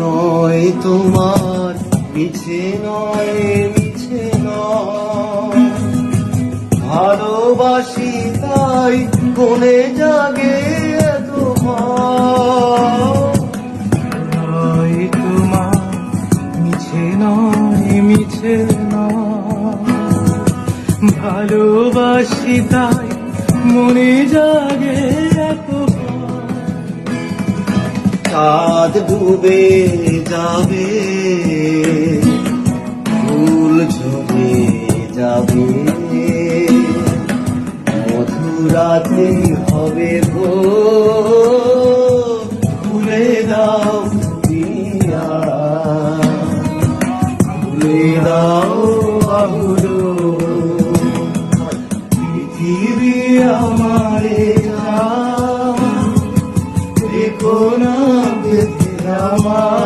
নয় তোমার মিছে নয় মিছে নয়, ভালোবাসি তাই মনে জাগে এত ভয়। তোমার মিছে নয় মিছে নয়, ভালোবাসি তাই মনে জাগে এত ভয়। চাঁদ ডুবে যাবে, ফুল ঝরে যাবে, মধুরাতে হবে গো, ভুলে দাও দিয়া, ভুলে দাও বাহুলো, পৃথিবী আমারে দেখো না আমার।